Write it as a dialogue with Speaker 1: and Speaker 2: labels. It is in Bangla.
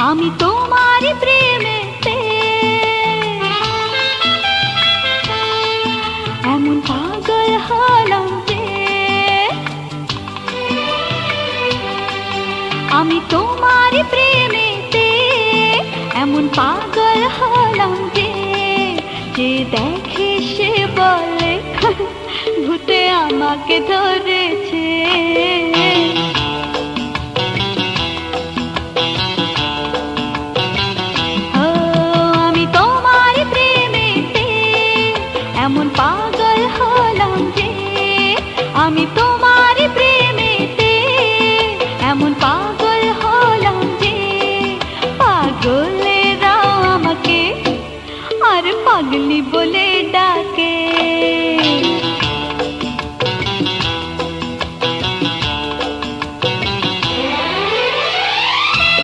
Speaker 1: আমি তোমারই প্রেমেতে এমন পাগল হলাম যে, আমি তোমারই প্রেমেতে এমন পাগল হলাম যে, যে দেখে সে বলে ভূতে আমাকে ধরেছে। আমি তোমারই প্রেমেতে এমন পাগল হলাম যে, আমি তোমারই প্রেমেতে এমন পাগল হলাম যে, পাগলেরাও আমাকে আর পাগলি বলে ডাকে।